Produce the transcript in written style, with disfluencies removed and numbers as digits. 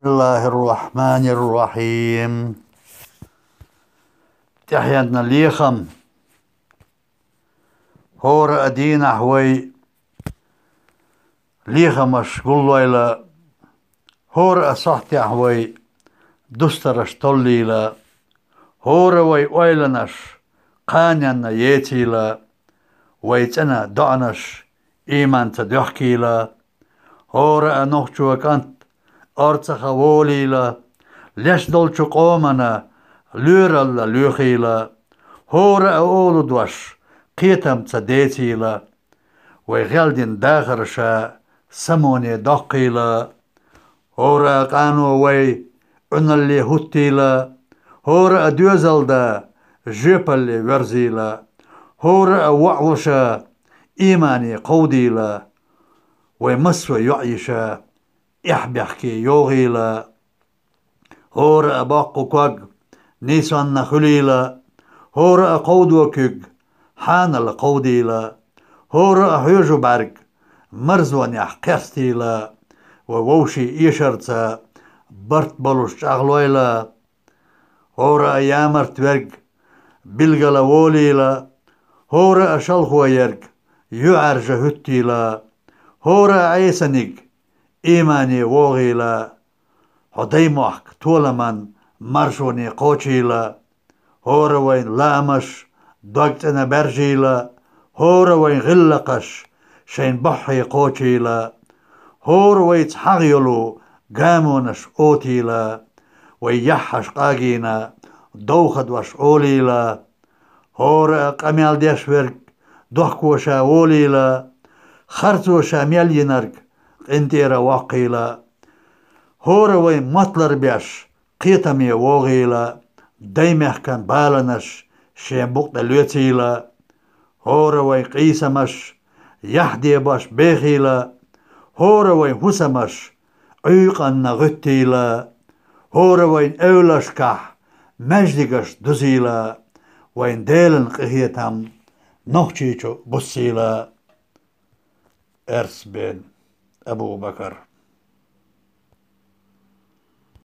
الله الرحمن الرحيم. تحياتنا ليخم هور أدين أحوي ليخمش قلوا إلى هور أصحتي أحوي دسترش طلي إلى هور وي ويلنش قانينا ياتي إلى ويتنا دعنش إيمان تدحكي إلى هور أنوخشو كانت أرتخ وولي إلى ليش دولشو قومنا لورا لوخيلا هور أولو دوش قيتم تديتيلا ويغلدين داخرشا سموني دقيلا هور قانو وي أن اللي هتيلا هور أدوزل دا جيب اللي ورزيلا هور وعوشا إيماني قوديلا ويمسو يعيشا إحبحكي يوغيلا هور أباقو كوغ نيسان نخليلا هور أقودو كوغ حان القوديلا هور أحيوجو بارك مرزوان يحقستيلا وووشي إيشرتا برت بلوش أغلويلا هور أيامر تورق بلغلا ووليلا هور أشلخو يرق يعرج هتيلا هور عيسنيق إيماني ووغيلا هديموحك تولمان مرشوني قوشيلا هور وين لامش دوقتنا برجيلا هور وين غلقش شين بحي قوشيلا هور ويت حغيلو قامونش اوتيلا ويحش قاقينا دوخد وش اوليلا هور قميال ديش ورق دوحكوشا ووليلا خرطوشا ميلينرق انتيرا واقيلا هور وين مطلر بيش قيتمي ووغيلا دايمح كان بالنش شين بوقت الوتيلا هور وين قيسمش يحدي باش بيخيلا هور وين حسمش عيقا نغتيلا هور وين اولشكح مجدقش دزيلا وين ديلن قهيتم نوخشيشو بصيلا ارس بن ابو بكر